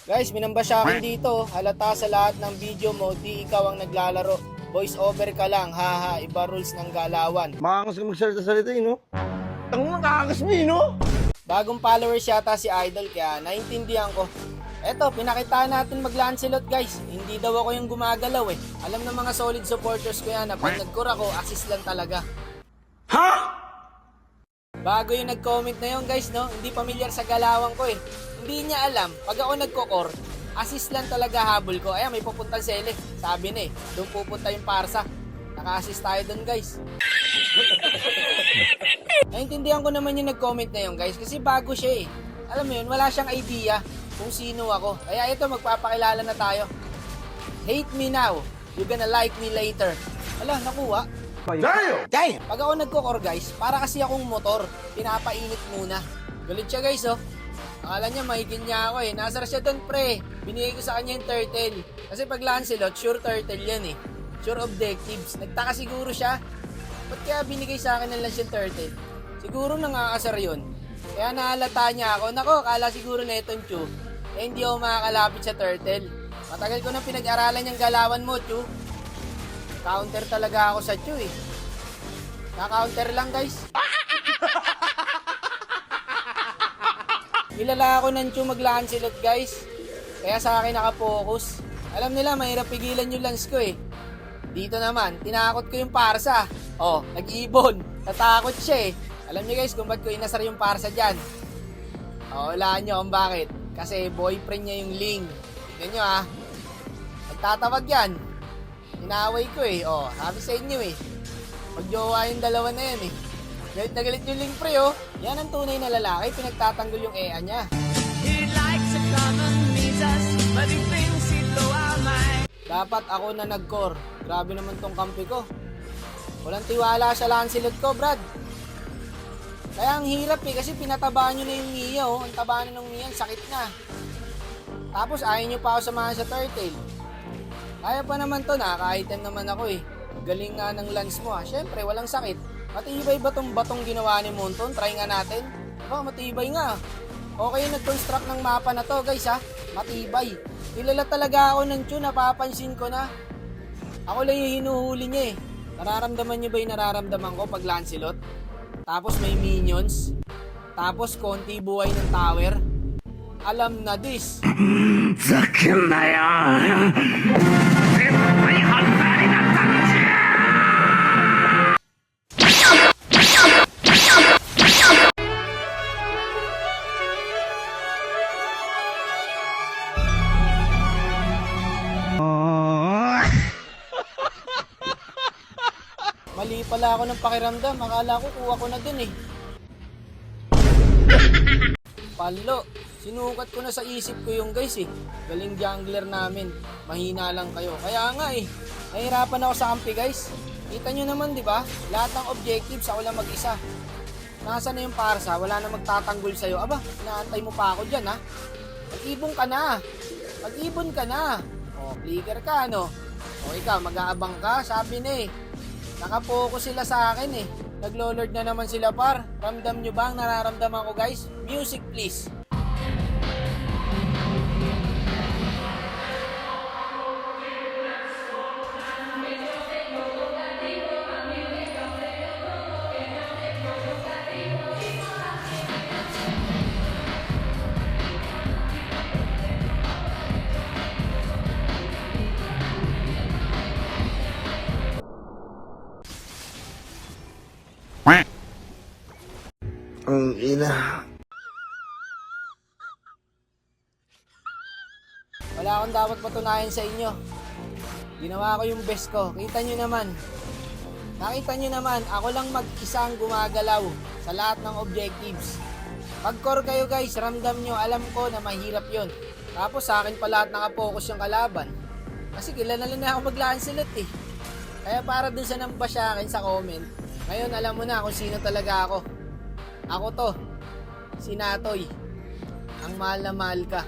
Guys, minamba siya akin dito. Halata sa lahat ng video mo, di ikaw ang naglalaro. Voice over ka lang, haha, iba rules ng galawan. Makangas ka magsalita-salita no? Ang nakakas mo no? Bagong followers yata si Idol, kaya naintindihan ko. Eto, pinakitaan natin mag-Lancelot guys. Hindi daw ako yung gumagalaw eh. Alam ng mga solid supporters ko yan na pag nag-core ako, assist lang talaga. Ha? Bago yung nag-comment na yun guys, no? Hindi pamilyar sa galawang ko eh. Hindi niya alam, pag ako nagko-core, assist lang talaga habol ko. Ayan, may pupuntang select. Sabi na eh, doon pupunta yung parsa. Naka-assist tayo doon guys. Naintindihan ko naman yung nag-comment na yun guys, kasi bago siya eh. Alam mo yun, wala siyang idea kung sino ako. Kaya ito, magpapakilala na tayo. Hate me now, you're gonna like me later. Ala, nakuha. Damn! Pag ako nagko-core guys, para kasi akong motor, pinapainit muna. Galit siya guys oh. Akala niya mahigin niya ako eh. Nasar siya doon pre. Binigay ko sa kanya yung turtle. Kasi pag Lancelot, sure turtle yan eh. Sure objectives. Nagtaka siguro siya. Ba't kaya binigay sa akin ng lance yung turtle? Siguro nangakasar yun. Kaya nahalata niya ako. Nako, kala siguro na itong Chu. Eh hindi ako makakalapit sa turtle. Matagal ko na pinag-aralan yung galawan mo, Chu. Counter talaga ako sa Chu eh. Na-counter lang guys. Kilala ako ng Chu mag-Lancelot guys. Kaya sa akin nakapokus. Alam nila mahirap pigilan yung lance ko eh. Dito naman, tinakot ko yung parsa. Oh, nag-ibon. Natakot siya eh. Alam niyo guys kung ba't ko inasar yung parsa dyan. Oh, wala nyo kung bakit. Kasi boyfriend niya yung Ling. Tignan nyo ah. Nagtatawag yan. Inaway ko eh. Oh, sabi sa inyo eh. Magjowa yung dalawa na yan eh. Galit na galit yung Ling pre oh. Yan ang tunay na lalaki. Pinagtatanggol yung EA niya. He likes to come and meet us, but he thinks he'd blow our mind. Dapat ako na nag-core. Grabe naman tong kampi ko. Walang tiwala sa Lancelot ko, Brad. Kaya ang hirap eh, kasi pinatabaan nyo na yung Mia, oh. Ang taba na ng Mia, sakit na. Tapos ayaw nyo pa ako samahan sa turtle. Kaya pa naman to, nakaka-item naman ako eh. Galing nga ng lance mo ah. Syempre, walang sakit. Matibay ba tong batong ginawa ni Monton? Try nga natin. Diba, matibay nga. Okay yung nag-construct ng mapa na to, guys ha. Matibay. Kilala talaga ako ng Chu, napapansin ko na. Ako lang yung hinuhuli niya eh. Nararamdaman niyo ba yung nararamdaman ko pag Lancelot? Tapos may minions. Tapos konti buhay ng tower. Alam na this. Sakin na yan! May hantari na tansya! Mali pala ako ng pakiramdam. Akala ko kuha ko na dun eh. Palo. Sinukat ko na sa isip ko yung guys eh. Galing jungler namin. Mahina lang kayo. Kaya nga eh. Nahirapan ako sa kampi guys. Kita nyo naman di ba? Lahat ng objectives ako lang mag-isa. Nasaan na yung parsa? Wala na magtatanggol sa'yo. Aba, inaantay mo pa ako dyan ha. Mag-ibon ka na. Mag-ibon ka na. O, flicker ka no. O ikaw, mag-aabang ka. Sabi na eh. Nakapokus sila sa akin eh. Naglo-lord na naman sila par. Ramdam nyo ba ang nararamdaman ko guys? Music please. Ang ina. Wala akong dapat patunayan sa inyo. Ginawa ko yung best ko. Kita nyo naman. Nakita nyo naman, ako lang mag-isang gumagalaw sa lahat ng objectives. Pag-core kayo guys, ramdam nyo, alam ko na mahirap yon. Tapos sa akin pa lahat nakapokus yung kalaban. Kasi kilala na ako mag-Lancelot eh. Kaya para dun sa namba sa akin sa comment, ngayon alam mo na kung sino talaga ako. Ako to, si Natoy. Ang mahal na mahal ka.